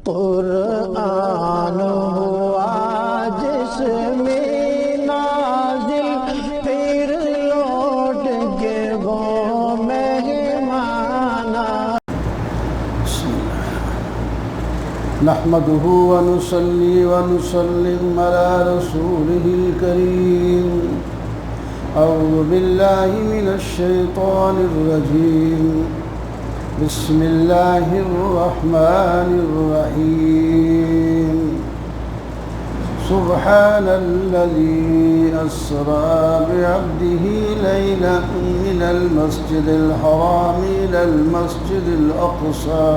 قرآن ہوا جس میں نازل پھر لوٹ کے وہ مہمان نحمده ونصلي ونسلم على رسوله الكريم أعوذ بالله من الشيطان الرجيم بسم الله الرحمن الرحيم سبحان الذي أسرى بعبده ليلا من المسجد الحرام إلى المسجد الأقصى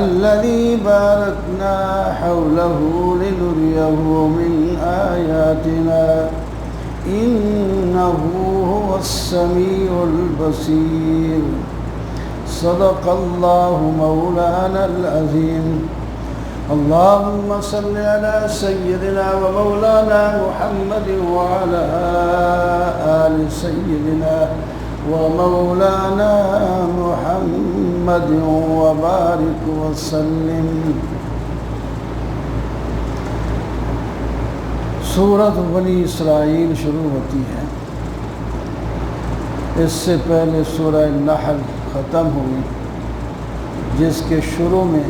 الذي باركنا حوله لنريه من آياتنا إنه هو السميع البصير صدق الله مولانا العظيم اللهم صل على سيدنا ومولانا محمد وعلى آل سيدنا ومولانا محمد وبارك وسلم۔ سورۃ بنی اسرائیل شروع ہوتی ہے۔ اس سے پہلے سورہ نحل ختم ہوئی جس کے شروع میں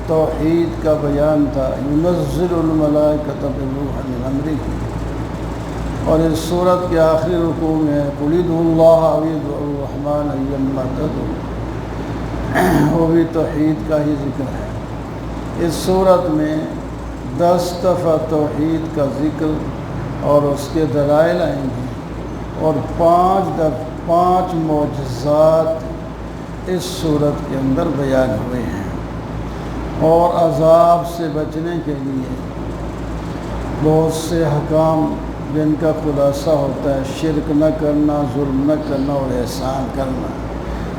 توحید کا بیان تھا، ينزل الملائکۃ بالروح من امرہ، اور اس سورت کے آخری رکوع میں قل ادعوا اللہ او ادعوا الرحمن ایما تدعوا، وہ بھی توحید کا ہی ذکر ہے۔ اس سورت میں 10 دفعہ توحید کا ذکر اور اس کے دلائل آئیں گے، اور 5 معجزات اس سورت کے اندر بیان ہوئے ہیں، اور عذاب سے بچنے کے لیے بہت سے احکام جن کا خلاصہ ہوتا ہے شرک نہ کرنا، ظلم نہ کرنا اور احسان کرنا،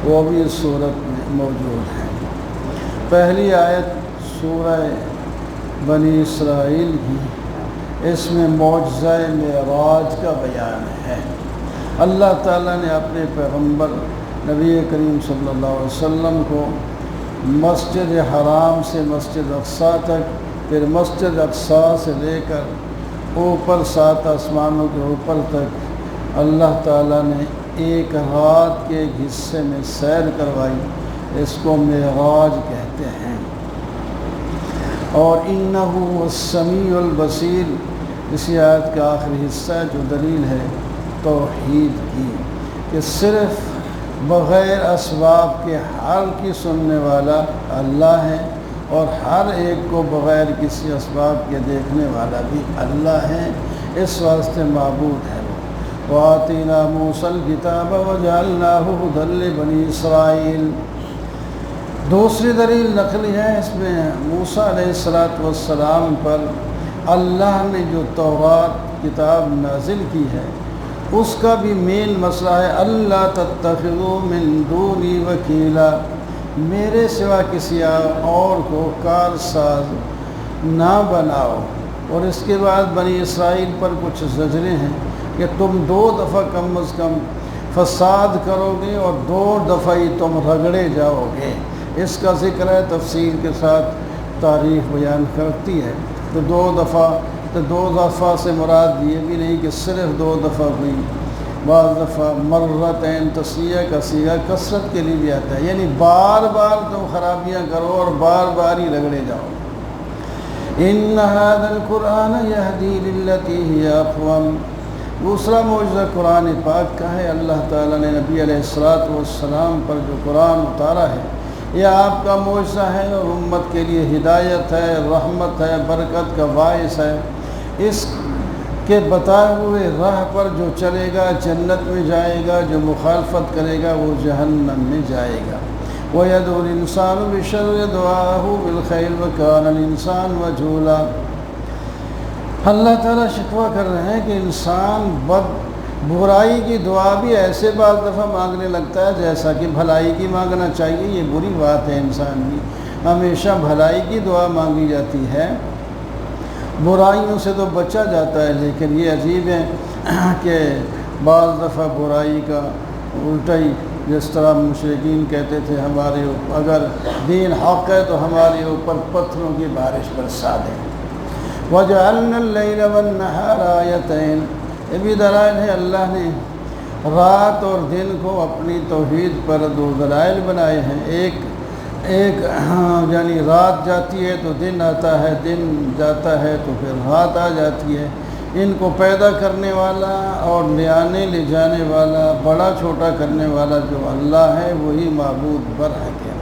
وہ بھی اس سورت میں موجود ہیں۔ پہلی آیت سورہ بنی اسرائیل کی، اس میں معجزہ معراج کا بیان ہے۔ اللہ تعالیٰ نے اپنے پیغمبر نبی کریم صلی اللہ علیہ وسلم کو مسجد حرام سے مسجد اقصیٰ تک، پھر مسجد اقصیٰ سے لے کر اوپر 7 آسمانوں کے اوپر تک اللہ تعالیٰ نے ایک رات کے ایک حصے میں سیر کروائی، اس کو معراج کہتے ہیں۔ اور انہ السمیع البصیر اسی آیت کا آخری حصہ ہے، جو دلیل ہے توحید کی، کہ صرف بغیر اسباب کے ہر کی سننے والا اللہ ہے، اور ہر ایک کو بغیر کسی اسباب کے دیکھنے والا بھی اللہ ہے، اس واسطے معبود ہے وہ۔ وَآتَيْنَا مُوسَى الْكِتَابَ وَجَعَلْنَاهُ هُدًى لِبَنِي إِسْرَائِيلَ۔ دوسری دلیل نقلی ہے، اس میں موسیٰ علیہ السلام پر اللہ نے جو تورات کتاب نازل کی ہے، اس کا بھی مین مسئلہ ہے اللہ تتخذوا من دونی وکیلا، میرے سوا کسی اور کو کارساز نہ بناؤ۔ اور اس کے بعد بنی اسرائیل پر کچھ زجریں ہیں کہ تم 2 دفعہ کم از کم فساد کرو گے اور 2 دفعہ ہی تم رگڑے جاؤ گے، اس کا ذکر ہے، تفصیل کے ساتھ تاریخ بیان کرتی ہے۔ تو 2 دفعہ سے مراد یہ بھی نہیں کہ صرف 2 دفعہ ہوئی، بعض دفعہ مرتین تصنیہ کا صیغہ کثرت کے لیے بھی آتا ہے، یعنی بار بار تم خرابیاں کرو اور بار بار ہی رگڑے جاؤ۔ ان ھذا القرآن یہدی للتی ہی اقوم۔ دوسرا معجزہ قرآن پاک کا ہے، اللہ تعالیٰ نے نبی علیہ السلام پر جو قرآن اتارا ہے، یہ آپ کا معجزہ ہے اور امت کے لیے ہدایت ہے، رحمت ہے، برکت کا باعث ہے۔ اس کے بتائے ہوئے راہ پر جو چلے گا جنت میں جائے گا، جو مخالفت کرے گا وہ جہنم میں جائے گا۔ وَيَدْعُو الْإِنسَانُ بِالشَّرِّ دُعَاءَهُ بِالْخَيْرِ وَكَانَ الْإِنسَانُ عَجُولًا۔ اللہ تعالیٰ شکوہ کر رہے ہیں کہ انسان برائی کی دعا بھی ایسے بعض دفعہ مانگنے لگتا ہے جیسا کہ بھلائی کی مانگنا چاہیے۔ یہ بری بات ہے، انسان کی ہمیشہ بھلائی کی دعا مانگی جاتی ہے، برائیوں سے تو بچا جاتا ہے، لیکن یہ عجیب ہے کہ بعض دفعہ برائی کا الٹا ہی جس طرح مشرکین کہتے تھے ہمارے اوپر اگر دین حق ہے تو ہمارے اوپر پتھروں کی بارش برسا دیں۔ وَجَعَلْنَا اللَّيْلَ وَالنَّهَارَ آیَتَيْنِ، یہ بھی دلائل ہے اللہ نے رات اور دن کو اپنی توحید پر دو دلائل بنائے ہیں۔ ایک یعنی رات جاتی ہے تو دن آتا ہے، دن جاتا ہے تو پھر رات آ جاتی ہے۔ ان کو پیدا کرنے والا اور لے جانے والا، بڑا چھوٹا کرنے والا جو اللہ ہے وہی معبود برحق ہے۔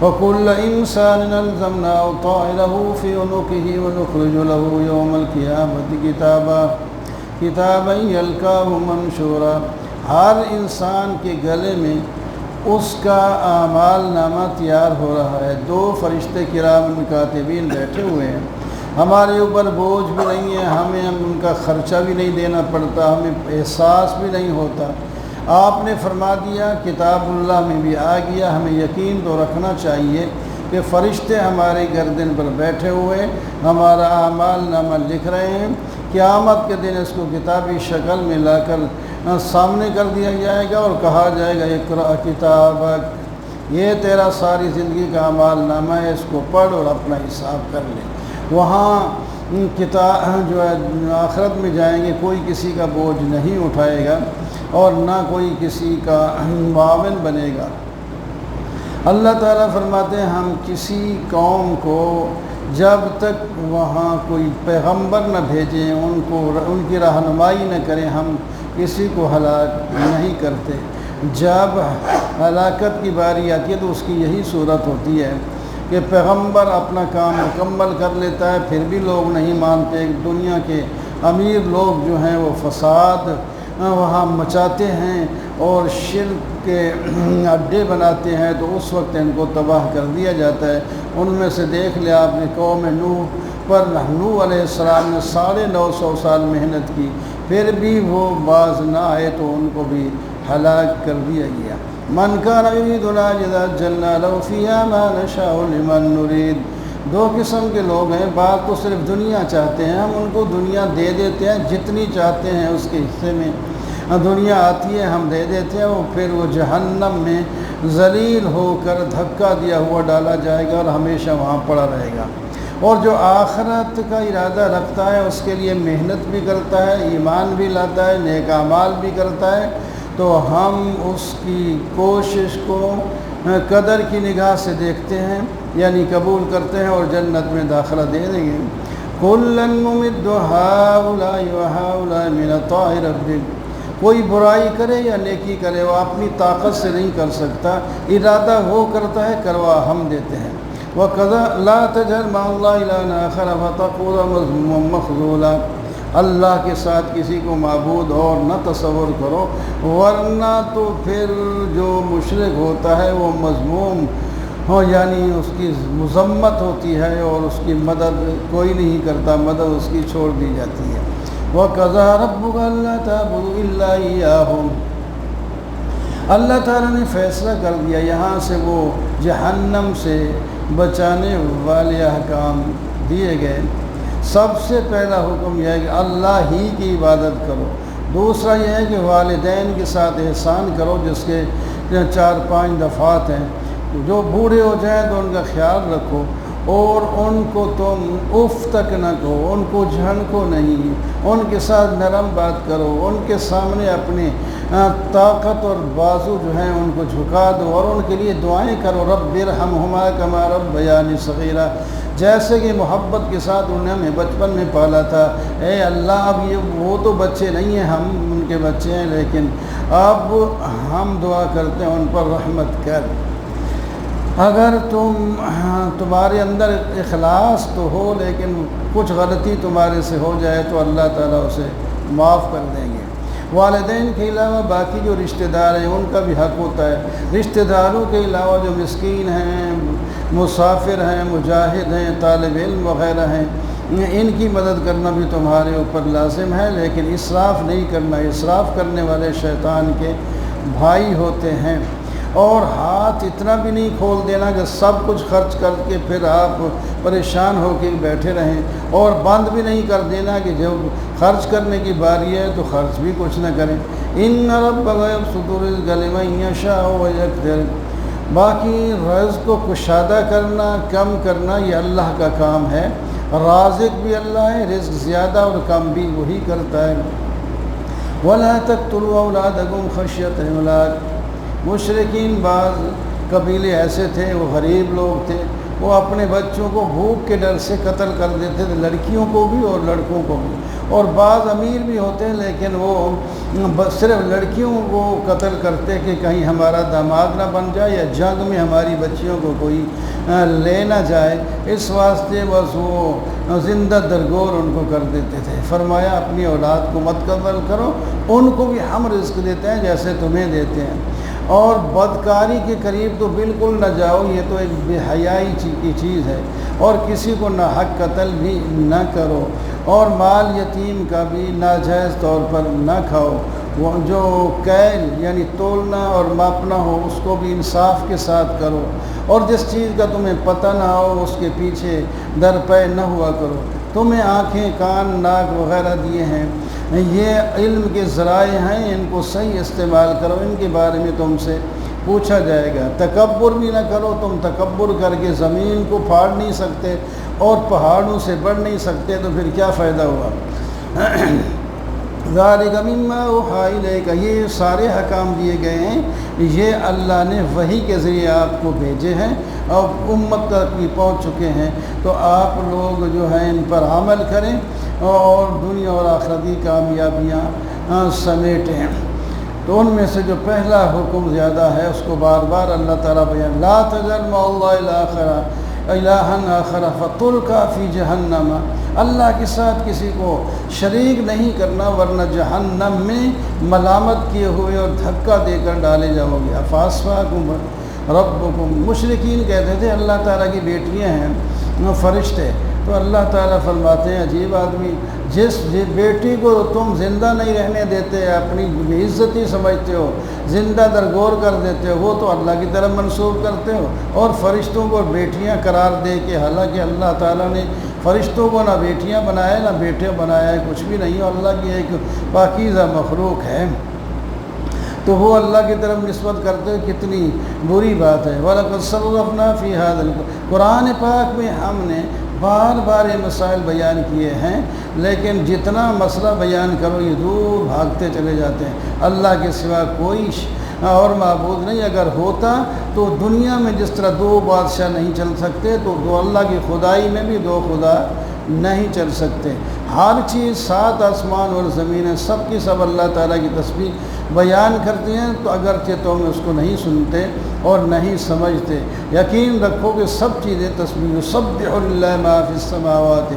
وَكُلَّ إِنسَانٍ أَلْزَمْنَاهُ طَائِرَهُ فِي عُنُقِهِ وَنُخْرِجُ لَهُ يَوْمَ الْقِيَامَةِ كِتَابًا يَلْقَاهُ مَنشُورًا، ہر انسان کے گلے میں اس کا اعمال نامہ تیار ہو رہا ہے۔ دو فرشتے کرام کاتبین بیٹھے ہوئے ہیں، ہمارے اوپر بوجھ بھی نہیں ہے، ہمیں ان کا خرچہ بھی نہیں دینا پڑتا، ہمیں احساس بھی نہیں ہوتا۔ آپ نے فرما دیا کتاب اللہ میں بھی آ گیا۔ ہمیں یقین تو رکھنا چاہیے کہ فرشتے ہمارے گردن پر بیٹھے ہوئے ہمارا اعمال نامہ لکھ رہے ہیں۔ قیامت کے دن اس کو کتابی شکل میں لا کر سامنے کر دیا جائے گا اور کہا جائے گا اقرأ کتابک، یہ تیرا ساری زندگی کا اعمال نامہ ہے، اس کو پڑھ اور اپنا حساب کر لے۔ وہاں کتاب جو ہے آخرت میں جائیں گے، کوئی کسی کا بوجھ نہیں اٹھائے گا اور نہ کوئی کسی کا معاون بنے گا۔ اللہ تعالیٰ فرماتے ہیں ہم کسی قوم کو جب تک وہاں کوئی پیغمبر نہ بھیجیں، ان کی رہنمائی نہ کریں، ہم کسی کو ہلاک نہیں کرتے۔ جب ہلاکت کی باری آتی ہے تو اس کی یہی صورت ہوتی ہے کہ پیغمبر اپنا کام مکمل کر لیتا ہے، پھر بھی لوگ نہیں مانتے۔ دنیا کے امیر لوگ جو ہیں وہ فساد وہاں مچاتے ہیں اور شرک کے اڈے بناتے ہیں، تو اس وقت ان کو تباہ کر دیا جاتا ہے۔ ان میں سے دیکھ لیا آپ نے قوم نوح پر، نوح علیہ السلام نے 950 سال محنت کی، پھر بھی وہ باز نہ آئے تو ان کو بھی ہلاک کر دیا گیا۔ من کان یرید العاجلۃ عجلنا لہ فیہا ما نشاء لمن نرید، دو قسم کے لوگ ہیں، بعض تو صرف دنیا چاہتے ہیں، ہم ان کو دنیا دے دیتے ہیں جتنی چاہتے ہیں، اس کے حصے میں دنیا آتی ہے ہم دے دیتے ہیں، اور پھر وہ جہنم میں ذلیل ہو کر دھکا دیا ہوا ڈالا جائے گا اور ہمیشہ وہاں پڑا رہے گا۔ اور جو آخرت کا ارادہ رکھتا ہے اس کے لیے محنت بھی کرتا ہے، ایمان بھی لاتا ہے، نیک اعمال بھی کرتا ہے، تو ہم اس کی کوشش کو قدر کی نگاہ سے دیکھتے ہیں، یعنی قبول کرتے ہیں اور جنت میں داخلہ دے دیں گے۔ کُلًّا نُمِدُّ ہَؤُلَاءِ وَہَؤُلَاءِ مِنْ عَطَاءِ رَبِّكَ، کوئی برائی کرے یا نیکی کرے وہ اپنی طاقت سے نہیں کر سکتا، ارادہ وہ کرتا ہے، کروا ہم دیتے ہیں۔ وَقَضَى لَا تَجْعَلْ مَعَ اللَّهِ إِلَٰهًا آخَرَ فَتَقْعُدَ مَذْمُومًا مَخْذُولًا، اللہ کے ساتھ کسی کو معبود اور نہ تصور کرو، ورنہ تو پھر جو مشرک ہوتا ہے وہ مذموم ہو، یعنی اس کی مذمت ہوتی ہے اور اس کی مدد کوئی نہیں کرتا، مدد اس کی چھوڑ دی جاتی ہے۔ وَقَضَىٰ رَبُّكَ أَلَّا تَعْبُدُوا إِلَّا إِيَّاهُ، اللہ تعالیٰ نے فیصلہ کر دیا، یہاں سے وہ جہنم سے بچانے والے احکام دیے گئے۔ سب سے پہلا حکم یہ ہے کہ اللہ ہی کی عبادت کرو، دوسرا یہ ہے کہ والدین کے ساتھ احسان کرو، جس کے 4-5 دفعات ہیں، جو بوڑھے ہو جائیں تو ان کا خیال رکھو، اور ان کو تم اف تک نہ کہو، ان کو جھنکو نہیں، ان کے ساتھ نرم بات کرو، ان کے سامنے اپنی طاقت اور بازو جو ہیں ان کو جھکا دو، اور ان کے لیے دعائیں کرو، رب ارحمہما کما ربیانی صغیرا، جیسے کہ محبت کے ساتھ انہیں ہمیں بچپن میں پالا تھا۔ اے اللہ، اب وہ تو بچے نہیں ہیں، ہم ان کے بچے ہیں، لیکن اب ہم دعا کرتے ہیں ان پر رحمت کر۔ اگر تمہارے اندر اخلاص تو ہو لیکن کچھ غلطی تمہارے سے ہو جائے تو اللہ تعالیٰ اسے معاف کر دیں گے۔ والدین کے علاوہ باقی جو رشتہ دار ہیں ان کا بھی حق ہوتا ہے۔ رشتہ داروں کے علاوہ جو مسکین ہیں، مسافر ہیں، مجاہد ہیں، طالب علم وغیرہ ہیں، ان کی مدد کرنا بھی تمہارے اوپر لازم ہے، لیکن اسراف نہیں کرنا۔ اسراف کرنے والے شیطان کے بھائی ہوتے ہیں۔ اور ہاتھ اتنا بھی نہیں کھول دینا کہ سب کچھ خرچ کر کے پھر آپ پریشان ہو کے بیٹھے رہیں، اور بند بھی نہیں کر دینا کہ جب خرچ کرنے کی باری ہے تو خرچ بھی کچھ نہ کریں۔ ان ربک یبسط الرزق لمن یشاء ویقدر۔ باقی رزق کو کشادہ کرنا کم کرنا یہ اللہ کا کام ہے، رازق بھی اللہ ہے، رزق زیادہ اور کم بھی وہی کرتا ہے۔ وَلَا تَقْتُلُوا أَوْلَادَكُمْ خَشْيَةَ إِمْلَاقٍ۔ مشرکین بعض قبیلے ایسے تھے، وہ غریب لوگ تھے، وہ اپنے بچوں کو بھوک کے ڈر سے قتل کر دیتے تھے، لڑکیوں کو بھی اور لڑکوں کو بھی۔ اور بعض امیر بھی ہوتے ہیں لیکن وہ صرف لڑکیوں کو قتل کرتے کہ کہیں ہمارا داماد نہ بن جائے یا جنگ میں ہماری بچیوں کو کوئی لے نہ جائے، اس واسطے بس وہ زندہ درگور ان کو کر دیتے تھے۔ فرمایا اپنی اولاد کو مت قتل کرو، ان کو بھی ہم رزق دیتے ہیں جیسے تمہیں دیتے ہیں، اور بدکاری کے قریب تو بالکل نہ جاؤ، یہ تو ایک بے حیائی کی چیز ہے، اور کسی کو ناحق قتل بھی نہ کرو، اور مال یتیم کا بھی ناجائز طور پر نہ کھاؤ۔ وہ جو کیل یعنی تولنا اور ماپنا ہو اس کو بھی انصاف کے ساتھ کرو، اور جس چیز کا تمہیں پتہ نہ ہو اس کے پیچھے در پے نہ ہوا کرو۔ تمہیں آنکھیں کان ناک وغیرہ دیے ہیں، یہ علم کے ذرائع ہیں، ان کو صحیح استعمال کرو، ان کے بارے میں تم سے پوچھا جائے گا۔ تکبر بھی نہ کرو، تم تکبر کر کے زمین کو پھاڑ نہیں سکتے اور پہاڑوں سے بڑھ نہیں سکتے تو پھر کیا فائدہ ہوا۔ ذالک مما اوحی الیک، یہ سارے حکام دیے گئے ہیں، یہ اللہ نے وحی کے ذریعے آپ کو بھیجے ہیں اور امت تک بھی پہنچ چکے ہیں، تو آپ لوگ جو ہیں ان پر عمل کریں اور دنیا اور آخرتی کامیابیاں سمیٹیں۔ تو ان میں سے جو پہلا حکم زیادہ ہے اس کو بار بار اللہ تعالیٰ بیان، لا تجعل مع اللہ الہا آخر فتلقی فی جہنم، اللہ کے ساتھ کسی کو شریک نہیں کرنا ورنہ جہنم میں ملامت کیے ہوئے اور دھکا دے کر ڈالے جاؤ گے۔ افاسفاکم ربکم، مشرکین کہتے تھے اللہ تعالیٰ کی بیٹیاں ہیں فرشتے، تو اللہ تعالیٰ فرماتے ہیں عجیب آدمی، جس بیٹی کو تم زندہ نہیں رہنے دیتے، اپنی بے عزتی سمجھتے ہو، زندہ درگور کر دیتے ہو، وہ تو اللہ کی طرف منسوب کرتے ہو، اور فرشتوں کو بیٹیاں قرار دے کے، حالانکہ اللہ تعالیٰ نے فرشتوں کو نہ بیٹیاں بنایا نہ بیٹے بنایا ہے، کچھ بھی نہیں، اللہ کی ایک پاکیزہ مخلوق ہے، تو وہ اللہ کی طرف نسبت کرتے ہوئے کتنی بری بات ہے۔ وَلَقَدْ صَرَّفْنَا فِي هَذَا الْقُرْآنِ، قرآن پاک میں ہم نے بار بار یہ مسائل بیان کیے ہیں، لیکن جتنا مسئلہ بیان کرو یہ دور بھاگتے چلے جاتے ہیں۔ اللہ کے سوا کوئی اور معبود نہیں، اگر ہوتا تو دنیا میں جس طرح دو بادشاہ نہیں چل سکتے تو دو اللہ کی خدائی میں بھی دو خدا نہیں چل سکتے۔ ہر چیز، سات آسمان اور زمینیں، سب کی سب اللہ تعالیٰ کی تسبیح بیان کرتی ہیں، تو اگرچہ تم اس کو نہیں سنتے اور نہیں سمجھتے، یقین رکھو کہ سب چیزیں تسبیح، یسبح للہ ما فی السماوات۔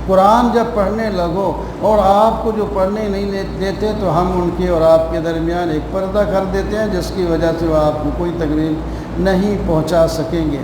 قرآن جب پڑھنے لگو اور آپ کو جو پڑھنے نہیں دیتے تو ہم ان کے اور آپ کے درمیان ایک پردہ کر دیتے ہیں، جس کی وجہ سے وہ آپ کو کوئی تکلیف نہیں پہنچا سکیں گے۔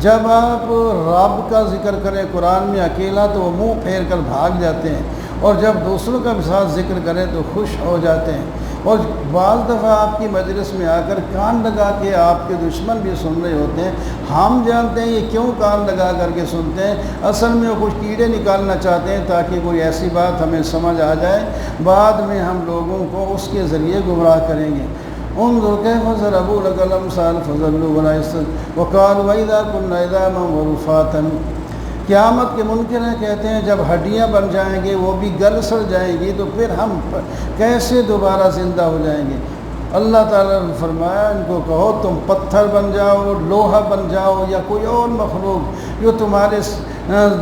جب آپ رب کا ذکر کریں قرآن میں اکیلا تو وہ منہ پھیر کر بھاگ جاتے ہیں، اور جب دوسروں کا بھی ساتھ ذکر کریں تو خوش ہو جاتے ہیں، اور بعض دفعہ آپ کی مجلس میں آ کر کان لگا کے آپ کے دشمن بھی سن رہے ہوتے ہیں، ہم جانتے ہیں یہ کیوں کان لگا کر کے سنتے ہیں، اصل میں وہ کچھ کیڑے نکالنا چاہتے ہیں تاکہ کوئی ایسی بات ہمیں سمجھ آ جائے، بعد میں ہم لوگوں کو اس کے ذریعے گمراہ کریں گے۔ انظر کیف ضربوا لك الامثال فضلوا ولا يستطيعون وقالوا واذا كنا عظاما ورفاتا، قیامت کے منکر ہیں، کہتے ہیں جب ہڈیاں بن جائیں گے وہ بھی گل سڑ جائیں گی تو پھر ہم کیسے دوبارہ زندہ ہو جائیں گے۔ اللہ تعالیٰ نے فرمایا ان کو کہو تم پتھر بن جاؤ، لوہا بن جاؤ، یا کوئی اور مخلوق جو تمہارے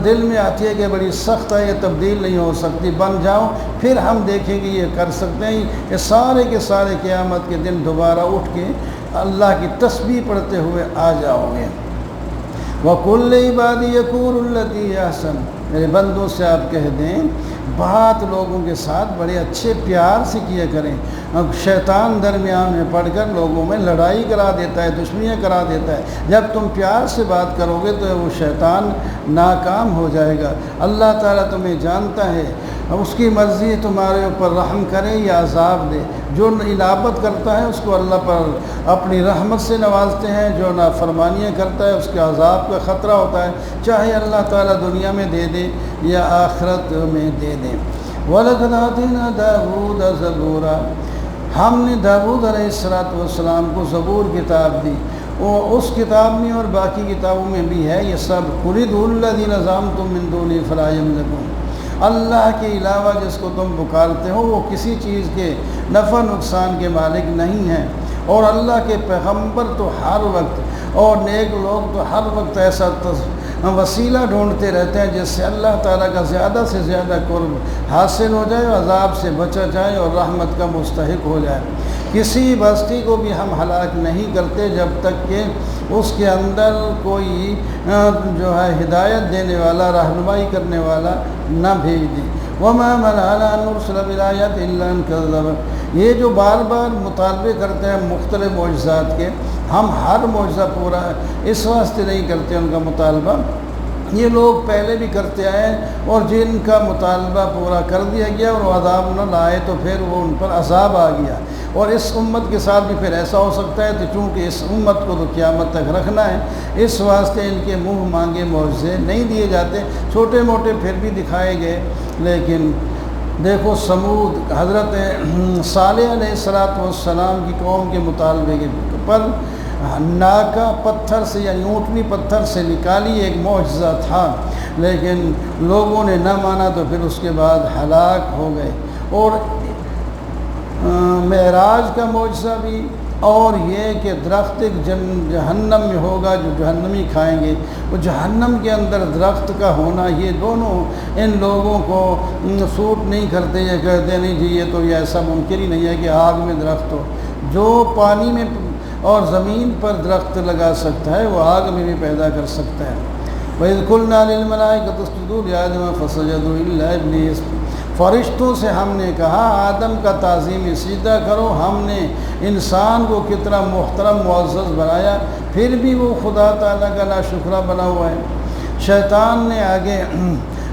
دل میں آتی ہے کہ بڑی سخت ہے، یہ تبدیل نہیں ہو سکتی، بن جاؤ، پھر ہم دیکھیں گے یہ کر سکتے ہیں۔ یہ سارے کے سارے قیامت کے دن دوبارہ اٹھ کے اللہ کی تسبیح پڑھتے ہوئے آ جاؤ گے۔ وَقُلْ لِعِبَادِي يَقُولُوا الَّتِي هِيَ أَحْسَنُ، میرے بندوں سے آپ کہہ دیں بات لوگوں کے ساتھ بڑے اچھے پیار سے کیا کریں۔ اب شیطان درمیان میں پڑھ کر لوگوں میں لڑائی کرا دیتا ہے، دشمنیاں کرا دیتا ہے، جب تم پیار سے بات کرو گے تو وہ شیطان ناکام ہو جائے گا۔ اللہ تعالیٰ تمہیں جانتا ہے، اب اس کی مرضی تمہارے اوپر رحم کرے یا عذاب دے، جو انابت کرتا ہے اس کو اللہ پر اپنی رحمت سے نوازتے ہیں، جو نافرمانیاں کرتا ہے اس کے عذاب کا خطرہ ہوتا ہے، چاہے اللہ تعالیٰ دنیا میں دے دے یا آخرت میں دے دے۔ وَلَقَدْ آتَيْنَا دَاوُودَ زَبُورًا، ہم نے داؤد علیہ السلام کو زبور کتاب دی، وہ اس کتاب میں اور باقی کتابوں میں بھی ہے یہ سب۔ قُلِ ادْعُوا الَّذِينَ زَعَمْتُم مِّن دُونِهِ فَلَا يَمْلِكُونَ، اللہ کے علاوہ جس کو تم پکارتے ہو وہ کسی چیز کے نفع نقصان کے مالک نہیں ہیں، اور اللہ کے پیغمبر تو ہر وقت اور نیک لوگ تو ہر وقت ایسا وسیلہ ڈھونڈتے رہتے ہیں جس سے اللہ تعالیٰ کا زیادہ سے زیادہ قرب حاصل ہو جائے، عذاب سے بچا جائے اور رحمت کا مستحق ہو جائے۔ کسی بستی کو بھی ہم ہلاک نہیں کرتے جب تک کہ اس کے اندر کوئی جو ہے ہدایت دینے والا، رہنمائی کرنے والا نہ بھیج دیں۔ وَمَا مَنَعَنَا أَن نُرْسِلَ بِالْآيَاتِ إِلَّا أَن كَذَّبَ، یہ جو بار بار مطالبے کرتے ہیں مختلف معجزات کے، ہم ہر معجزہ پورا اس واسطے نہیں کرتے ان کا مطالبہ، یہ لوگ پہلے بھی کرتے آئے اور جن کا مطالبہ پورا کر دیا گیا اور وہ عذاب نہ لائے تو پھر وہ ان پر عذاب آ گیا، اور اس امت کے ساتھ بھی پھر ایسا ہو سکتا ہے تو چونکہ اس امت کو تو قیامت تک رکھنا ہے، اس واسطے ان کے منہ مانگے معجزے نہیں دیے جاتے، چھوٹے موٹے پھر بھی دکھائے گئے۔ لیکن دیکھو سمود، حضرت صالح علیہ السلام کی قوم کے مطالبے کے پر ناکا پتھر سے یا اونٹنی پتھر سے نکالی ایک معجزہ تھا، لیکن لوگوں نے نہ مانا تو پھر اس کے بعد ہلاک ہو گئے۔ اور معراج کا معجزہ بھی، اور یہ کہ درخت جہنم میں ہوگا جو جہنمی کھائیں گے، وہ جہنم کے اندر درخت کا ہونا، یہ دونوں ان لوگوں کو سوٹ نہیں کرتے، یہ کہتے نہیں جی یہ تو یہ ایسا ممکن ہی نہیں ہے کہ آگ میں درخت ہو۔ جو پانی میں اور زمین پر درخت لگا سکتا ہے وہ آگ میں بھی پیدا کر سکتا ہے۔ وَإِذْ قُلْنَا لِلْمَلَائِكَةِ اسْجُدُوا لِآدَمَ فَسَجَدُوا إِلَّا إِبْلِيسَ، فرشتوں سے ہم نے کہا آدم کا تعظیم سجدہ کرو، ہم نے انسان کو کتنا محترم معزز بنایا، پھر بھی وہ خدا تعالیٰ کا ناشکرہ بنا ہوا ہے۔ شیطان نے آگے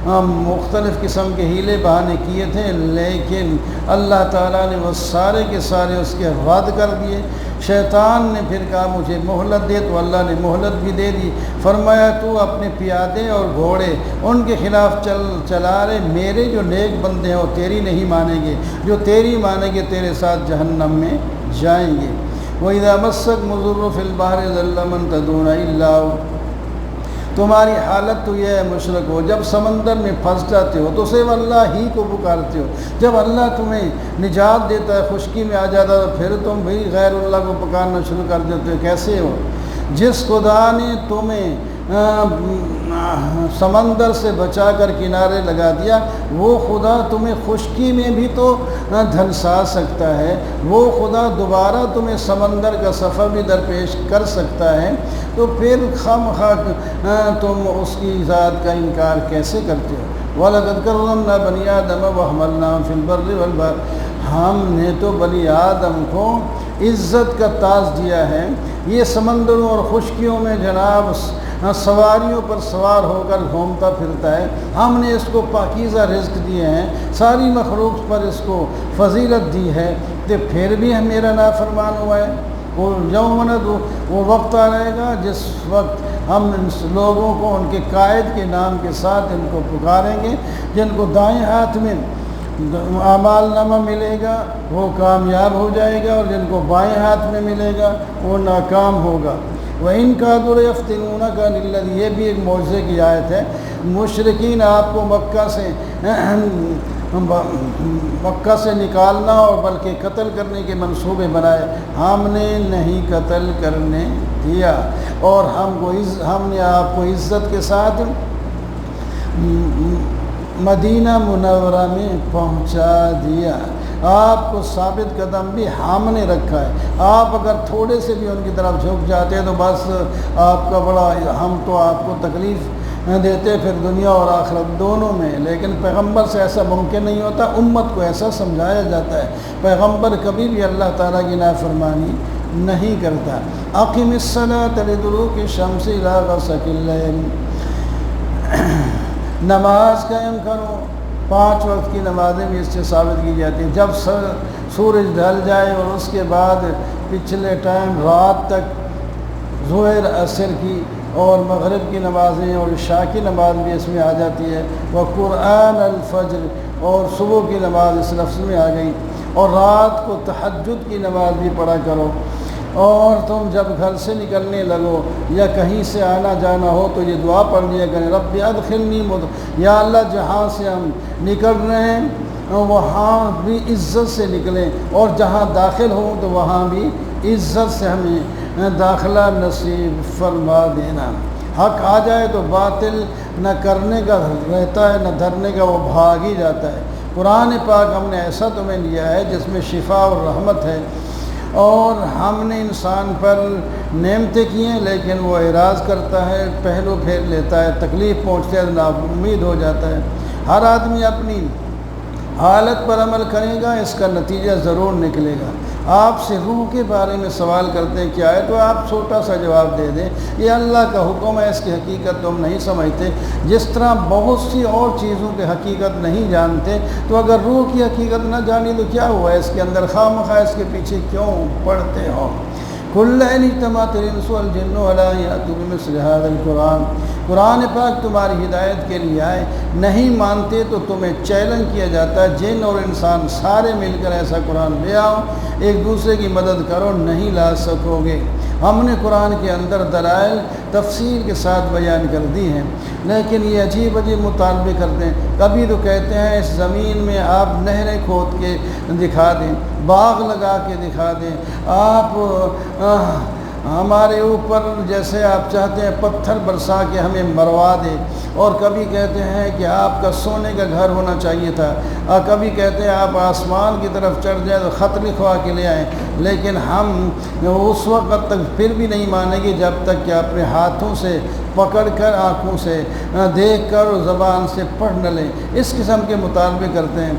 مختلف قسم کے ہیلے بہانے کیے تھے، لیکن اللہ تعالیٰ نے وہ سارے کے سارے اس کے رد کر دیے۔ شیطان نے پھر کہا مجھے مہلت دے، تو اللہ نے مہلت بھی دے دی، فرمایا تو اپنے پیادے اور گھوڑے ان کے خلاف چلا رہے، میرے جو نیک بندے ہیں وہ تیری نہیں مانیں گے، جو تیری مانیں گے تیرے ساتھ جہنم میں جائیں گے۔ وَإِذَا مَسَّكُمُ الضُّرُّ فِي الْبَحْرِ ضَلَّ مَن تَدْعُونَ إِلَّا هُوَ، تمہاری حالت تو یہ ہے مشرک ہو، جب سمندر میں پھنس جاتے ہو تو صرف اللہ ہی کو پکارتے ہو، جب اللہ تمہیں نجات دیتا ہے، خشکی میں آ جاتا ہے تو پھر تم بھی غیر اللہ کو پکارنا شروع کر دیتے ہو۔ کیسے ہو؟ جس خدا نے تمہیں سمندر سے بچا کر کنارے لگا دیا، وہ خدا تمہیں خشکی میں بھی تو دھنسا سکتا ہے، وہ خدا دوبارہ تمہیں سمندر کا سفر بھی درپیش کر سکتا ہے، تو پھر خواہ تم اس کی ذات کا انکار کیسے کرتے ہو؟ وَلَقَدْ كَرَّمْنَا بَنِي آدَمَ وَحَمَلْنَاهُمْ فِي الْبَرِّ وَالْبَحْرِ، ہم نے تو بنی آدم کو عزت کا تاج دیا ہے، یہ سمندروں اور خشکیوں میں جناب سواریوں پر سوار ہو کر گھومتا پھرتا ہے، ہم نے اس کو پاکیزہ رزق دیے ہیں، ساری مخلوق پر اس کو فضیلت دی ہے، تو پھر بھی میرا نافرمان ہوا ہے۔ وہ یوم ندعو، وہ وقت آ رہے گا جس وقت ہم ان لوگوں کو ان کے قائد کے نام کے ساتھ ان کو پکاریں گے، جن کو دائیں ہاتھ میں اعمال نامہ ملے گا وہ کامیاب ہو جائے گا، اور جن کو بائیں ہاتھ میں ملے گا وہ ناکام ہوگا۔ وَإِن كَادُوا لَيَفْتِنُونَكَ عَنِ الَّذِي، یہ بھی ایک معجزے کی آیت ہے۔ مشرکین آپ کو مکہ سے نکالنا اور بلکہ قتل کرنے کے منصوبے بنائے، ہم نے نہیں قتل کرنے دیا، اور ہم نے آپ کو عزت کے ساتھ مدینہ منورہ میں پہنچا دیا، آپ کو ثابت قدم بھی ہم نے رکھا ہے۔ آپ اگر تھوڑے سے بھی ان کی طرف جھک جاتے ہیں تو بس آپ کا بڑا، ہم تو آپ کو تکلیف دیتے پھر دنیا اور آخرت دونوں میں، لیکن پیغمبر سے ایسا ممکن نہیں ہوتا، امت کو ایسا سمجھایا جاتا ہے، پیغمبر کبھی بھی اللہ تعالیٰ کی نافرمانی نہیں کرتا۔ اقم الصلاۃ لدلوک الشمس الی غسق اللیل، نماز قائم کرو، 5 وقت کی نمازیں بھی اس سے ثابت کی جاتی ہیں، جب سورج ڈھل جائے اور اس کے بعد پچھلے ٹائم رات تک ظہر عصر کی اور مغرب کی نمازیں اور عشاء کی نماز بھی اس میں آ جاتی ہے، وقرآن الفجر، اور صبح کی نماز اس لفظ میں آ گئی، اور رات کو تہجد کی نماز بھی پڑھا کرو، اور تم جب گھر سے نکلنے لگو یا کہیں سے آنا جانا ہو تو یہ دعا پڑھ لیا کریں، رب ادخلنی یا اللہ جہاں سے ہم نکل رہے ہیں وہاں بھی عزت سے نکلیں، اور جہاں داخل ہوں تو وہاں بھی عزت سے ہمیں داخلہ نصیب فرما دینا۔ حق آ جائے تو باطل نہ کرنے کا رہتا ہے نہ دھرنے کا، وہ بھاگ ہی جاتا ہے۔ قرآن پاک ہم نے ایسا تمہیں لیا ہے جس میں شفا اور رحمت ہے، اور ہم نے انسان پر نعمتیں کی ہیں لیکن وہ اعراض کرتا ہے، پہلو پھیر لیتا ہے، تکلیف پہنچتی ہے، نا امید ہو جاتا ہے۔ ہر آدمی اپنی حالت پر عمل کرے گا، اس کا نتیجہ ضرور نکلے گا۔ آپ سے روح کے بارے میں سوال کرتے ہیں کیا ہے، تو آپ چھوٹا سا جواب دے دیں، یہ اللہ کا حکم ہے، اس کی حقیقت تم نہیں سمجھتے۔ جس طرح بہت سی اور چیزوں کی حقیقت نہیں جانتے، تو اگر روح کی حقیقت نہ جانی تو کیا ہوا، اس کے اندر خواہ اس کے پیچھے کیوں پڑتے ہو۔ کل ان اجتمعت الانس والجن علی ان یأتوا بمثل ھذا القرآن، قرآن پاک تمہاری ہدایت کے لیے آئے، نہیں مانتے تو تمہیں چیلنج کیا جاتا ہے، جن اور انسان سارے مل کر ایسا قرآن لے آؤ، ایک دوسرے کی مدد کرو، نہیں لا سکو گے۔ ہم نے قرآن کے اندر دلائل تفصیل کے ساتھ بیان کر دی ہیں، لیکن یہ عجیب مطالبے کرتے ہیں۔ کبھی تو کہتے ہیں اس زمین میں آپ نہریں کھود کے دکھا دیں، باغ لگا کے دکھا دیں، آپ ہمارے اوپر جیسے آپ چاہتے ہیں پتھر برسا کے ہمیں مروا دیں، اور کبھی کہتے ہیں کہ آپ کا سونے کا گھر ہونا چاہیے تھا، اور کبھی کہتے ہیں آپ آسمان کی طرف چڑھ جائیں تو خط لکھوا کے لے آئیں، لیکن ہم اس وقت تک پھر بھی نہیں مانیں گے جب تک کہ اپنے ہاتھوں سے پکڑ کر، آنکھوں سے دیکھ کر اور زبان سے پڑھ نہ لیں۔ اس قسم کے مطالبے کرتے ہیں،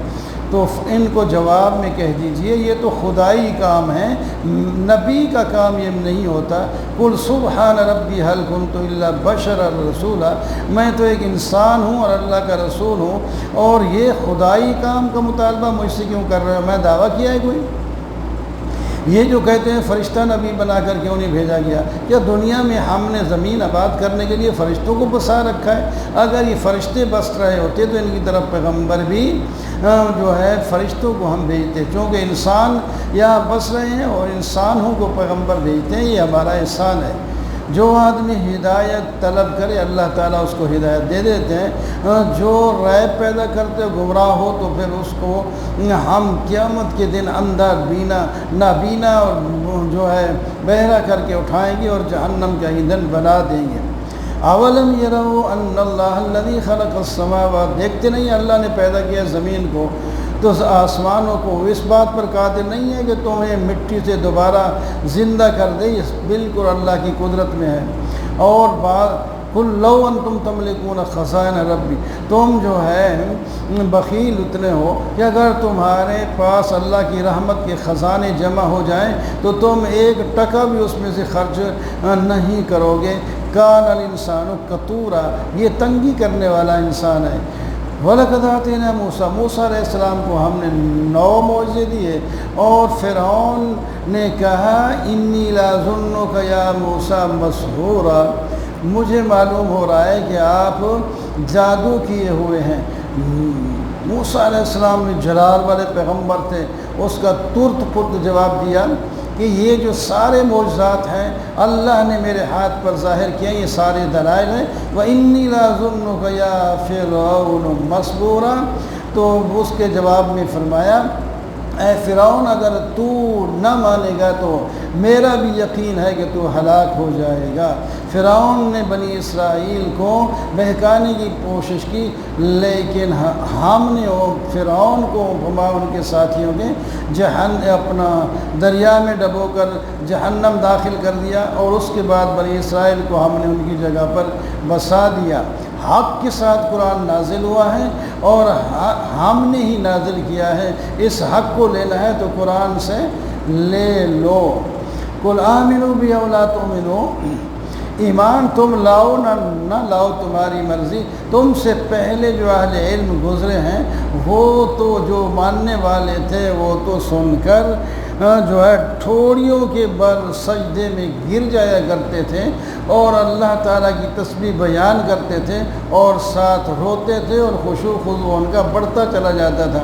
تو ان کو جواب میں کہہ دیجئے یہ تو خدائی کام ہے، نبی کا کام یہ نہیں ہوتا۔ قل سبحان ربی هل كنت الا بشرا رسولا، میں تو ایک انسان ہوں اور اللہ کا رسول ہوں، اور یہ خدائی کام کا مطالبہ مجھ سے کیوں کر رہے ہو؟ میں دعویٰ کیا ہے کوئی؟ یہ جو کہتے ہیں فرشتہ نبی بنا کر کیوں نہیں بھیجا گیا؟ کیا دنیا میں ہم نے زمین آباد کرنے کے لیے فرشتوں کو بسا رکھا ہے؟ اگر یہ فرشتے بس رہے ہوتے تو ان کی طرف پیغمبر بھی جو ہے فرشتوں کو ہم بھیجتے، چونکہ انسان یہاں بس رہے ہیں اور انسانوں کو پیغمبر بھیجتے ہیں، یہ ہمارا احسان ہے۔ جو آدمی ہدایت طلب کرے اللہ تعالیٰ اس کو ہدایت دے دیتے ہیں، جو ریب پیدا کرتے گمراہ ہو تو پھر اس کو ہم قیامت کے دن اندھا بینا نابینا اور جو ہے بہرا کر کے اٹھائیں گے اور جہنم کا ایندھن بنا دیں گے۔ اولم یروا ان اللہ الذی خلق السماوات، دیکھتے نہیں اللہ نے پیدا کیا زمین کو تو آسمانوں کو، اس بات پر قادر نہیں ہے کہ تمہیں مٹی سے دوبارہ زندہ کر دے، یہ بالکل اللہ کی قدرت میں ہے۔ اور قل لو انتم تملکون خزائن ربی، تم جو ہے بخیل اتنے ہو کہ اگر تمہارے پاس اللہ کی رحمت کے خزانے جمع ہو جائیں تو تم ایک ٹکا بھی اس میں سے خرچ نہیں کرو گے۔ کان الانسان قتورا، یہ تنگی کرنے والا انسان ہے۔ وَلَقَدْ آتَيْنَا موسیٰ علیہ السلام کو ہم نے 9 معجزے دیے، اور فرعون نے کہا انی لَأَظُنُّكَ یا موسیٰ مسحورا، مجھے معلوم ہو رہا ہے کہ آپ جادو کیے ہوئے ہیں۔ موسیٰ علیہ السلام نے جلال والے پیغمبر تھے، اس کا ترت پرت جواب دیا کہ یہ جو سارے معجزات ہیں اللہ نے میرے ہاتھ پر ظاہر کیا، یہ سارے دلائل ہیں۔ وَإِنِّي لَأَظُنُّكَ يَا فِرْعَوْنُ مَثْبُورًا، تو اس کے جواب میں فرمایا اے فرعون اگر تو نہ مانے گا تو میرا بھی یقین ہے کہ تو ہلاک ہو جائے گا۔ فرعون نے بنی اسرائیل کو بہکانے کی کوشش کی، لیکن ہم نے فرعون کو ان کے ساتھیوں کے اپنا دریا میں ڈبو کر جہنم داخل کر دیا، اور اس کے بعد بنی اسرائیل کو ہم نے ان کی جگہ پر بسا دیا۔ حق کے ساتھ قرآن نازل ہوا ہے اور ہم نے ہی نازل کیا ہے، اس حق کو لینا ہے تو قرآن سے لے لو۔ قل آمنوا بی او لا تؤمنوا، ایمان تم لاؤ نہ لاؤ تمہاری مرضی۔ تم سے پہلے جو اہل علم گزرے ہیں وہ تو جو ماننے والے تھے وہ تو سن کر جو ہے ٹھوڑیوں کے بل سجدے میں گر جایا کرتے تھے اور اللہ تعالیٰ کی تسبیح بیان کرتے تھے اور ساتھ روتے تھے اور خشوع خضوع ان کا بڑھتا چلا جاتا تھا۔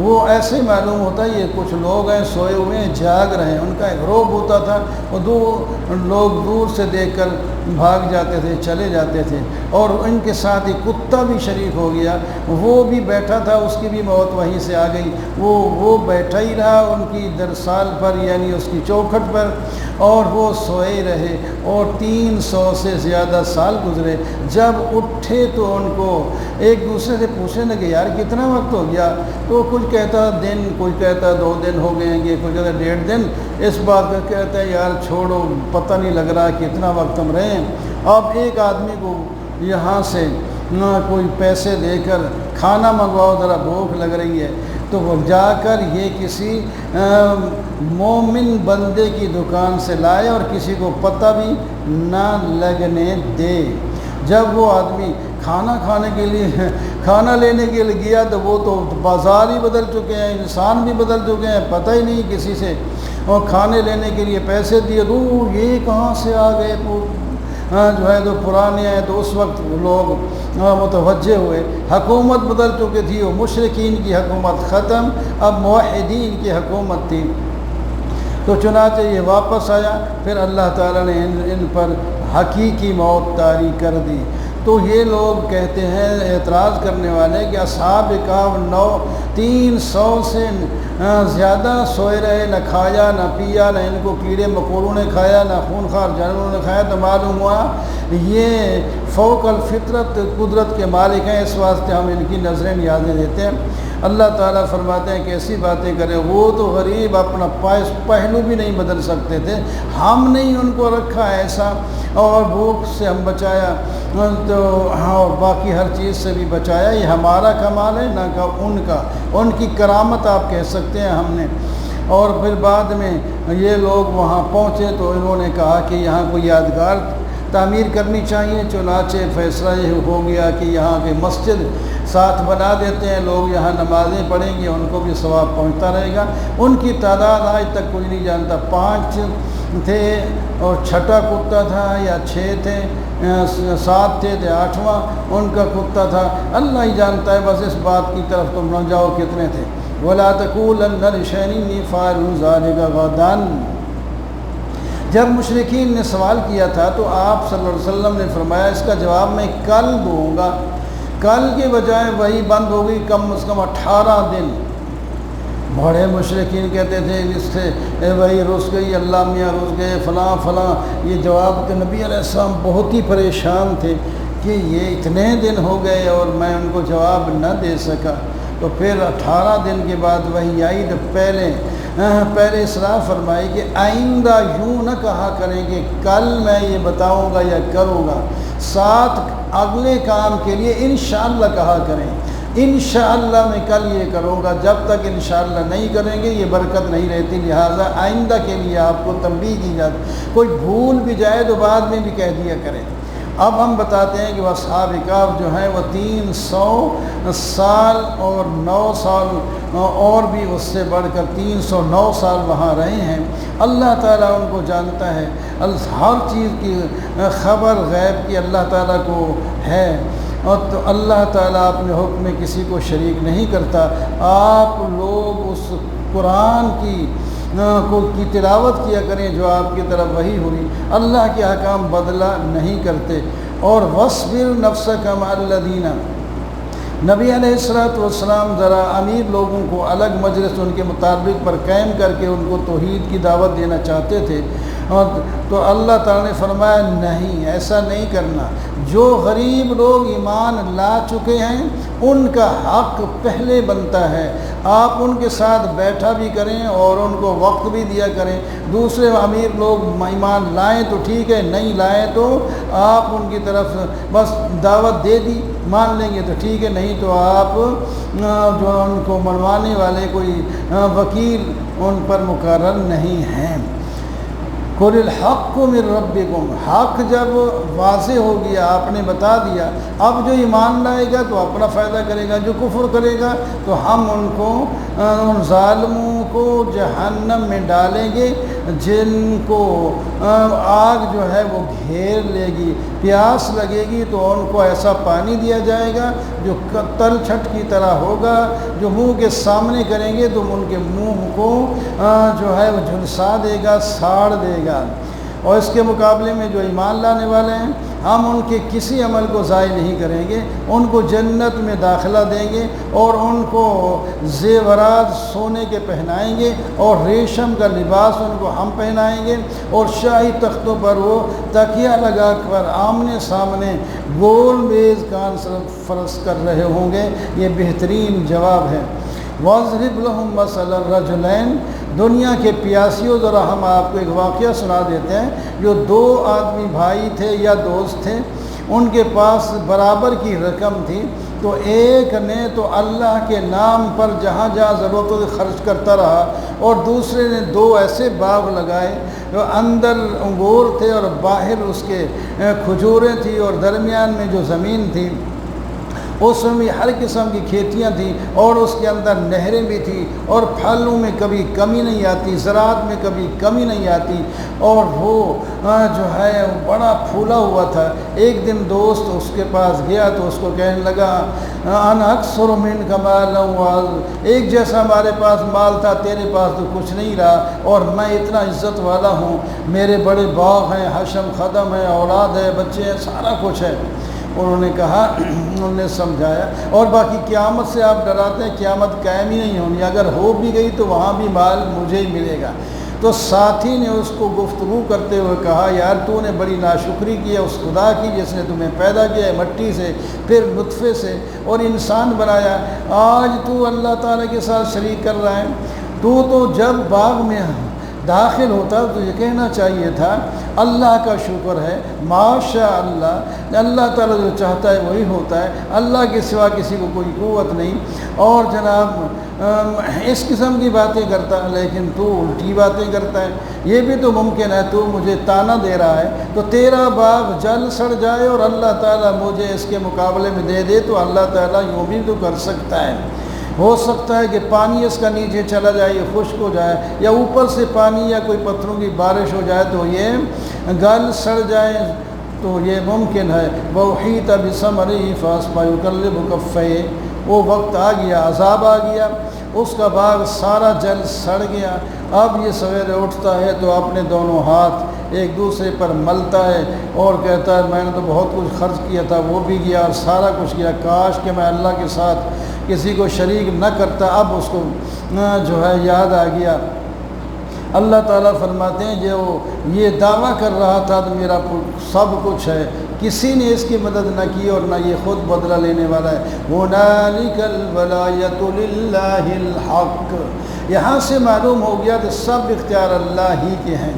وہ ایسے معلوم ہوتا ہے یہ کچھ لوگ ہیں سوئے ہوئے ہیں جاگ رہے ہیں، ان کا ایک روب ہوتا تھا، وہ لوگ دور سے دیکھ کر بھاگ جاتے تھے، چلے جاتے تھے، اور ان کے ساتھ ہی کتا بھی شریک ہو گیا، وہ بھی بیٹھا تھا، اس کی بھی موت وہیں سے آ گئی، وہ بیٹھا ہی رہا ان کی درسال پر، یعنی اس کی چوکھٹ پر، اور وہ سوئے رہے، اور 300 سے زیادہ سال گزرے۔ جب اٹھے تو ان کو ایک دوسرے سے پوچھنے لگے یار کتنا وقت ہو گیا؟ تو کچھ کہتا دن، کوئی کہتا 2 دن ہو گئے ہیں، کوئی کہتا 1.5 دن۔ اس بات کا کہتا ہے یار چھوڑو، پتہ نہیں لگ رہا کتنا وقت ہم رہے ہیں۔ اب ایک آدمی کو یہاں سے کوئی پیسے دے کر کھانا منگواؤ، ذرا بھوک لگ رہی ہے، تو وہ جا کر یہ کسی مومن بندے کی دکان سے لائے اور کسی کو پتہ بھی نہ لگنے دے۔ جب وہ آدمی کھانا کھانے کے لیے کھانا لینے کے لیے گیا تو وہ تو بازار ہی بدل چکے ہیں، انسان بھی بدل چکے ہیں، پتہ ہی نہیں کسی سے، اور کھانے لینے کے لیے پیسے دیے تو یہ کہاں سے آ گئے جو ہے تو پرانے ہیں۔ تو اس وقت لوگ متوجہ ہوئے، حکومت بدل چکی تھی، وہ مشرکین کی حکومت ختم، اب موحدین کی حکومت تھی۔ تو چنانچہ یہ واپس آیا، پھر اللہ تعالیٰ نے ان پر حقیقی موت طاری کر دی۔ تو یہ لوگ کہتے ہیں، اعتراض کرنے والے، کہ اصحاب کہف 300 سے زیادہ سوئے رہے، نہ کھایا نہ پیا، نہ ان کو کیڑے مکوڑوں نے کھایا، نہ خونخوار جانوروں نے کھایا، تو معلوم ہوا یہ فوق الفطرت قدرت کے مالک ہیں، اس واسطے ہم ان کی نظریں نیازیں دیتے ہیں۔ اللہ تعالیٰ فرماتے ہیں کہ ایسی باتیں کریں، وہ تو غریب اپنا پہلو بھی نہیں بدل سکتے تھے، ہم نے ان کو رکھا ایسا، اور بھوک سے ہم بچایا، تو ہاں باقی ہر چیز سے بھی بچایا، یہ ہمارا کمال ہے نہ کہ ان کا، ان کی کرامت آپ کہہ سکتے ہیں ہم نے۔ اور پھر بعد میں یہ لوگ وہاں پہنچے تو انہوں نے کہا کہ یہاں کوئی یادگار تعمیر کرنی چاہیے، چنانچہ فیصلہ یہ ہو گیا کہ یہاں کی مسجد ساتھ بنا دیتے ہیں، لوگ یہاں نمازیں پڑھیں گے، ان کو بھی ثواب پہنچتا رہے گا۔ ان کی تعداد آج تک کوئی نہیں جانتا، 5 تھے اور 6واں کتا تھا، یا 6 تھے، 7 تھے، 8واں ان کا کتا تھا، اللہ ہی جانتا ہے۔ بس اس بات کی طرف تم نہ جاؤ کتنے تھے۔ وَلَا تَقُولَنَّ لِشَيْءٍ إِنِّي فَاعِلٌ ذَلِكَ غَدًا۔ جب مشرکین نے سوال کیا تھا تو آپ صلی اللہ علیہ وسلم نے فرمایا اس کا جواب میں کل دوں گا، کل کے بجائے وہی بند ہو گئی کم از کم 18 دن۔ بڑے مشرکین کہتے تھے اس سے وہی رس گئی، اللہ میاں رس گئے، فلاں فلاں، یہ جواب کہ نبی علیہ السلام بہت ہی پریشان تھے کہ یہ اتنے دن ہو گئے اور میں ان کو جواب نہ دے سکا۔ تو پھر 18 دن کے بعد وہی آئی، تو پہلے اصلاح فرمائی کہ آئندہ یوں نہ کہا کریں کہ کل میں یہ بتاؤں گا یا کروں گا، ساتھ اگلے کام کے لیے انشاءاللہ کہا کریں، انشاءاللہ میں کل یہ کروں گا۔ جب تک انشاءاللہ نہیں کریں گے یہ برکت نہیں رہتی، لہٰذا آئندہ کے لیے آپ کو تنبیہ کی جاتی، کوئی بھول بھی جائے تو بعد میں بھی کہہ دیا کریں۔ اب ہم بتاتے ہیں کہ وہ اصحاب کہف جو ہیں وہ 300 سال اور 9 سال اور بھی اس سے بڑھ کر 309 سال وہاں رہے ہیں۔ اللہ تعالیٰ ان کو جانتا ہے، ہر چیز کی خبر غیب کی اللہ تعالیٰ کو ہے، اور تو اللہ تعالیٰ اپنے حکم میں کسی کو شریک نہیں کرتا۔ آپ لوگ اس قرآن کی تلاوت کیا کریں جو آپ کی طرف وحی ہوئی، اللہ کے احکام بدلہ نہیں کرتے۔ اور وَاصْبِرْ نَفْسَكَ مَعَ الَّذِينَ، نبی علیہ السلام ذرا امیر لوگوں کو الگ مجلس ان کے مطابق پر قائم کر کے ان کو توحید کی دعوت دینا چاہتے تھے، تو اللہ تعالیٰ نے فرمایا نہیں، ایسا نہیں کرنا۔ جو غریب لوگ ایمان لا چکے ہیں ان کا حق پہلے بنتا ہے، آپ ان کے ساتھ بیٹھا بھی کریں اور ان کو وقت بھی دیا کریں۔ دوسرے امیر لوگ ایمان لائیں تو ٹھیک ہے، نہیں لائیں تو آپ ان کی طرف بس دعوت دے دی، مان لیں گے تو ٹھیک ہے، نہیں تو آپ جو ان کو منوانے والے کوئی وکیل ان پر مقرر نہیں ہیں۔ قُلِ الْحَقُّ مِن رَبِّكُمْ، حق جب واضح ہو گیا، آپ نے بتا دیا، اب جو ایمان لائے گا تو اپنا فائدہ کرے گا، جو کفر کرے گا تو ہم ان ظالموں کو جہنم میں ڈالیں گے، جن کو آگ جو ہے وہ گھیر لے گی، پیاس لگے گی تو ان کو ایسا پانی دیا جائے گا جو تل چھٹ کی طرح ہوگا، جو منہ کے سامنے کریں گے تو ان کے منہ کو جو ہے وہ جھلسا دے گا، ساڑ دے گا۔ اور اس کے مقابلے میں جو ایمان لانے والے ہیں، ہم ان کے کسی عمل کو ضائع نہیں کریں گے، ان کو جنت میں داخلہ دیں گے اور ان کو زیورات سونے کے پہنائیں گے اور ریشم کا لباس ان کو ہم پہنائیں گے، اور شاہی تختوں پر وہ تکیہ لگا کر آمنے سامنے گول میز کان فرش کر رہے ہوں گے۔ یہ بہترین جواب ہے۔ وَاضْرِبْ لَهُمْ مَثَلَ الرَّجُلَيْنِ، دنیا کے پیاسیوں ذرا ہم آپ کو ایک واقعہ سنا دیتے ہیں۔ جو دو آدمی بھائی تھے یا دوست تھے، ان کے پاس برابر کی رقم تھی، تو ایک نے تو اللہ کے نام پر جہاں جہاں ضرورت ہو خرچ کرتا رہا، اور دوسرے نے دو ایسے باغ لگائے جو اندر انگور تھے اور باہر اس کے کھجوریں تھیں، اور درمیان میں جو زمین تھی اس میں بھی ہر قسم کی کھیتیاں تھیں، اور اس کے اندر نہریں بھی تھیں، اور پھلوں میں کبھی کمی نہیں آتی، زراعت میں کبھی کمی نہیں آتی، اور وہ جو ہے بڑا پھولا ہوا تھا۔ ایک دن دوست اس کے پاس گیا تو اس کو کہنے لگا انا اکثر منک مالا ایک جیسا ہمارے پاس مال تھا، تیرے پاس تو کچھ نہیں رہا، اور میں اتنا عزت والا ہوں، میرے بڑے باغ ہیں، حشم خدم ہے، اولاد ہے، بچے ہیں، سارا کچھ ہے۔ انہوں نے کہا، انہوں نے سمجھایا، اور باقی قیامت سے آپ ڈراتے ہیں، قیامت قائم ہی نہیں ہونی، اگر ہو بھی گئی تو وہاں بھی مال مجھے ہی ملے گا۔ تو ساتھی نے اس کو گفتگو کرتے ہوئے کہا، یار تو نے بڑی ناشکری کی ہے اس خدا کی جس نے تمہیں پیدا کیا ہے مٹی سے، پھر نطفے سے، اور انسان بنایا، آج تو اللہ تعالیٰ کے ساتھ شریک کر رہا ہے۔ تو جب باغ میں داخل ہوتا تو یہ کہنا چاہیے تھا اللہ کا شکر ہے، ماشاء اللہ، اللہ تعالیٰ جو چاہتا ہے وہی ہوتا ہے، اللہ کے سوا کسی کو کوئی قوت نہیں، اور جناب اس قسم کی باتیں کرتا ہے، لیکن تو الٹی باتیں کرتا ہے۔ یہ بھی تو ممکن ہے تو مجھے تانا دے رہا ہے تو تیرا باغ جل سڑ جائے اور اللہ تعالیٰ مجھے اس کے مقابلے میں دے دے، تو اللہ تعالیٰ یوں بھی تو کر سکتا ہے۔ ہو سکتا ہے کہ پانی اس کا نیچے چلا جائے، یہ خشک ہو جائے، یا اوپر سے پانی یا کوئی پتھروں کی بارش ہو جائے تو یہ گل سڑ جائے، تو یہ ممکن ہے۔ وَأُحِيطَ بِثَمَرِهِ فَأَصْبَحَ يُقَلِّبُ كَفَّيْهِ، وہ وقت آ گیا، عذاب آ گیا، اس کا باغ سارا جل سڑ گیا۔ اب یہ سویرے اٹھتا ہے تو اپنے دونوں ہاتھ ایک دوسرے پر ملتا ہے اور کہتا ہے میں نے تو بہت کچھ خرچ کیا تھا، وہ بھی گیا اور سارا کچھ کیا، کاش کہ میں اللہ کے ساتھ کسی کو شریک نہ کرتا۔ اب اس کو جو ہے یاد آ گیا۔ اللہ تعالیٰ فرماتے ہیں جو یہ دعویٰ کر رہا تھا تو میرا سب کچھ ہے، کسی نے اس کی مدد نہ کی اور نہ یہ خود بدلہ لینے والا ہے۔ هُنَالِكَ الْوَلَایَةُ لِلَّهِ الْحَقِّ، یہاں سے معلوم ہو گیا کہ سب اختیار اللہ ہی کے ہیں۔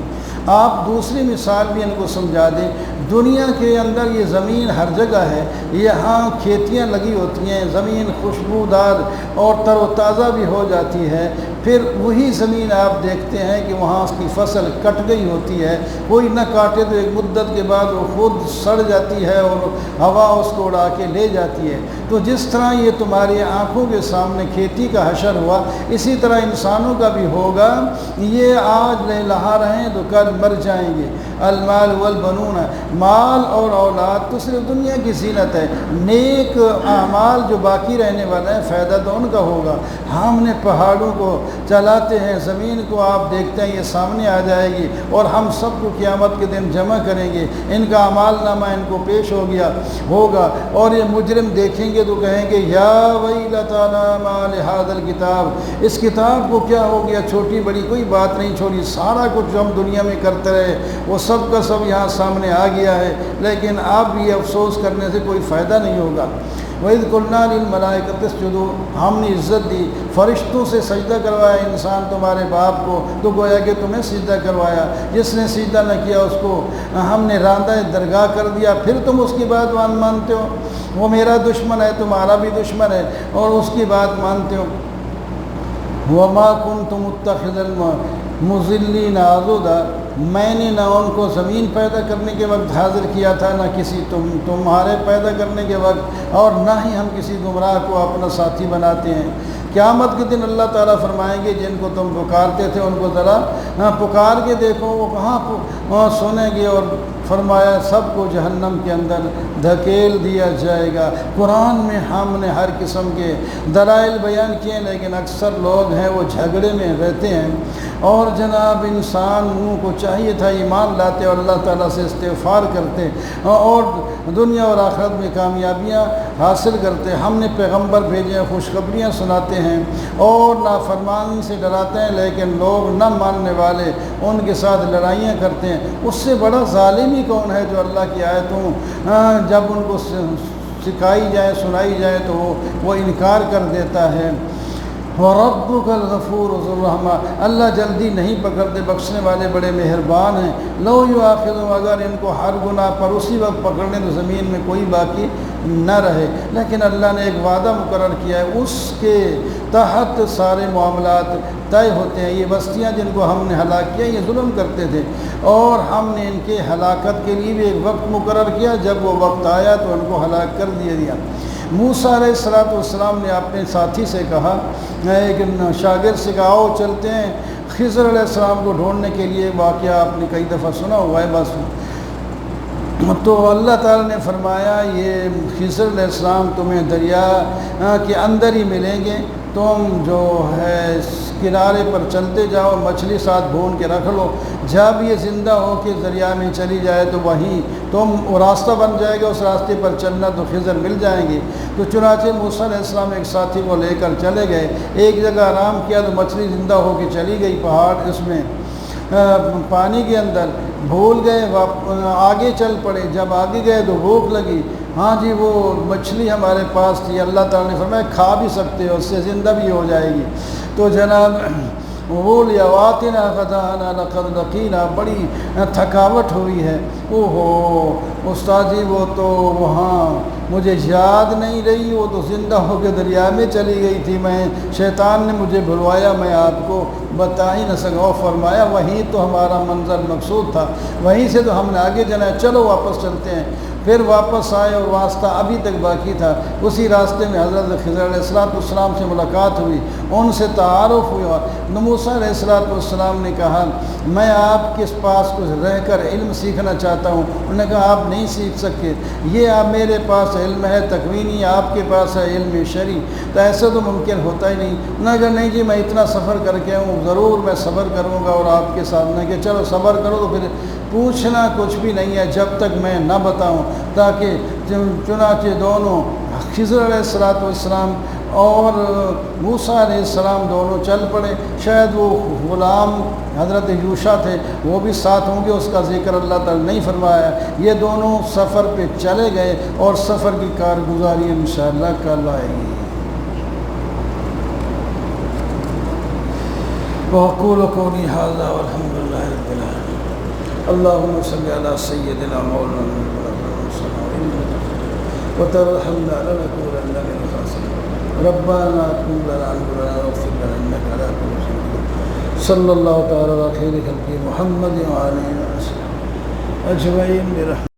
آپ دوسری مثال بھی ان کو سمجھا دیں، دنیا کے اندر یہ زمین ہر جگہ ہے، یہاں کھیتیاں لگی ہوتی ہیں، زمین خوشبودار اور تر و تازہ بھی ہو جاتی ہے، پھر وہی زمین آپ دیکھتے ہیں کہ وہاں اس کی فصل کٹ گئی ہوتی ہے، کوئی نہ کاٹے تو ایک مدت کے بعد وہ خود سڑ جاتی ہے اور ہوا اس کو اڑا کے لے جاتی ہے۔ تو جس طرح یہ تمہاری آنکھوں کے سامنے کھیتی کا حشر ہوا، اسی طرح انسانوں کا بھی ہوگا۔ یہ آج لہا رہے ہیں تو کل مر جائیں گے۔ المال والبنون، مال اور اولاد تو صرف دنیا کی زینت ہے، نیک اعمال جو باقی رہنے والا ہے فائدہ تو ان کا ہوگا۔ ہم نے پہاڑوں کو چلاتے ہیں، زمین کو آپ دیکھتے ہیں یہ سامنے آ جائے گی اور ہم سب کو قیامت کے دن جمع کریں گے، ان کا اعمال نامہ ان کو پیش ہوگا، اور یہ مجرم دیکھیں گے تو کہیں گے یا ویلتنا ما لہذا الکتاب، اس کتاب کو کیا ہو گیا، چھوٹی بڑی کوئی بات نہیں چھوڑی، سارا کچھ جو ہم دنیا میں کرتے رہے وہ سب کا سب یہاں سامنے آ گیا ہے، لیکن اب یہ افسوس کرنے سے کوئی فائدہ نہیں ہوگا۔ وَإِذْ قُلْنَا لِلْمَلَائِكَةِ اسْجُدُوا، ہم نے عزت دی، فرشتوں سے سجدہ کروایا انسان تمہارے باپ کو، تو گویا کہ تمہیں سجدہ کروایا، جس نے سجدہ نہ کیا اس کو ہم نے راندہ درگاہ کر دیا، پھر تم اس کی بات مانتے ہو، وہ میرا دشمن ہے تمہارا بھی دشمن ہے اور اس کی بات مانتے ہو۔ وَمَا كُنْتُ مُتَّخِذَ الْمُضِلِّينَ عَضُدًا، میں نے نہ ان کو زمین پیدا کرنے کے وقت حاضر کیا تھا، نہ کسی تمہارے پیدا کرنے کے وقت، اور نہ ہی ہم کسی گمراہ کو اپنا ساتھی بناتے ہیں۔ قیامت کے دن اللہ تعالیٰ فرمائیں گے جن کو تم پکارتے تھے ان کو ذرا پکار کے دیکھو وہ کہاں سنیں گے، اور فرمایا سب کو جہنم کے اندر دھکیل دیا جائے گا۔ قرآن میں ہم نے ہر قسم کے دلائل بیان کیے، لیکن اکثر لوگ ہیں وہ جھگڑے میں رہتے ہیں، اور جناب انسان کو چاہیے تھا ایمان لاتے اور اللہ تعالیٰ سے استغفار کرتے اور دنیا اور آخرت میں کامیابیاں حاصل کرتے۔ ہم نے پیغمبر بھیجے ہیں، خوشخبریاں سناتے ہیں اور نافرمانی سے ڈراتے ہیں، لیکن لوگ نہ ماننے والے ان کے ساتھ لڑائیاں کرتے ہیں۔ اس سے بڑا ظالم ہی کون ہے جو اللہ کی آیتوں جب ان کو سکھائی جائے سنائی جائے تو وہ انکار کر دیتا ہے۔ وَرَبُّكَ الْغَفُورُ ذُو الرَّحْمَةِ، اللہ جلدی نہیں پکڑتے، بخشنے والے بڑے مہربان ہیں۔ لَوْ يُؤَاخِذُهُمْ، اگر ان کو ہر گناہ پر اسی وقت پکڑنے تو زمین میں کوئی باقی نہ رہے، لیکن اللہ نے ایک وعدہ مقرر کیا ہے، اس کے تحت سارے معاملات طے ہوتے ہیں۔ یہ بستیاں جن کو ہم نے ہلاک کیا یہ ظلم کرتے تھے، اور ہم نے ان کے ہلاکت کے لیے بھی ایک وقت مقرر کیا، جب وہ وقت آیا تو ان کو ہلاک کر دیا۔ موسیٰ علیہ السلام نے اپنے ساتھی سے کہا، ایک شاگرد سے کہا آؤ چلتے ہیں خضر علیہ السلام کو ڈھونڈنے کے لیے۔ واقعہ آپ نے کئی دفعہ سنا ہوا ہے بس۔ تو اللہ تعالیٰ نے فرمایا یہ خضر علیہ السلام تمہیں دریا کے اندر ہی ملیں گے، تم جو ہے کنارے پر چلتے جاؤ، مچھلی ساتھ بھون کے رکھ لو، جب یہ زندہ ہو کے دریا میں چلی جائے تو وہیں تم راستہ بن جائے گا، اس راستے پر چلنا تو خضر مل جائیں گے۔ تو چنانچہ موسیٰ علیہ السلام ایک ساتھی کو لے کر چلے گئے، ایک جگہ آرام کیا تو مچھلی زندہ ہو کے چلی گئی پہاڑ اس میں پانی کے اندر، بھول گئے آگے چل پڑے، جب آگے گئے تو بھوک لگی، ہاں جی وہ مچھلی ہمارے پاس تھی، اللہ تعالیٰ نے فرمایا کھا بھی سکتے ہو، اس سے زندہ بھی ہو جائے گی۔ تو جناب وَلِيَوَاتِنَا غَدَانَا لَقَدْ لَقِينَا، بڑی تھکاوٹ ہوئی ہے، استاد جی وہ تو وہاں مجھے یاد نہیں رہی، وہ تو زندہ ہو کے دریا میں چلی گئی تھی، شیطان نے مجھے بھلوایا، میں آپ کو بتا ہی نہ سکا۔ فرمایا وہیں تو ہمارا منظر مقصود تھا، وہیں سے تو ہم نے آگے جانا ہے، چلو واپس چلتے ہیں۔ پھر واپس آئے اور واسطہ ابھی تک باقی تھا، اسی راستے میں حضرت خضر علیہ السلام سے ملاقات ہوئی، ان سے تعارف ہوا۔ موسیٰ علیہ السلام نے کہا میں آپ کے پاس کچھ رہ کر علم سیکھنا چاہتا ہوں۔ انہوں نے کہا آپ نہیں سیکھ سکتے، یہ آپ میرے پاس علم ہے تکوینی، آپ کے پاس ہے علم شرعی، تو ایسا تو ممکن ہوتا ہی نہیں۔ انہوں نے کہا نہیں جی میں اتنا سفر کر کے ہوں، ضرور میں صبر کروں گا اور آپ کے سامنے کہ چلو صبر کرو، تو پھر پوچھنا کچھ بھی نہیں ہے جب تک میں نہ بتاؤں، تاکہ چنانچہ دونوں خضر علیہ السلام اور موسیٰ علیہ السلام دونوں چل پڑے۔ شاید وہ غلام حضرت یوشع تھے وہ بھی ساتھ ہوں گے، اس کا ذکر اللہ تعالیٰ نہیں فرمایا۔ یہ دونوں سفر پہ چلے گئے اور سفر کی کارگزاری انشاءاللہ کل آئے گی۔ وَأَقُولُ قَوْلِي هَذَا وَالْحَمْدُ لِلَّهِ رَبِّ الْعَالَمِينَ اللهم صل على سيدنا مولانا وترحمنا لنكونن من الخاسرين ربنا كن لنا ذنوبنا واغفر لنا انك على كل شيء قدير صلى الله تعالى على خير خلقه محمد وعلى اله وصحبه اجمعين برحمته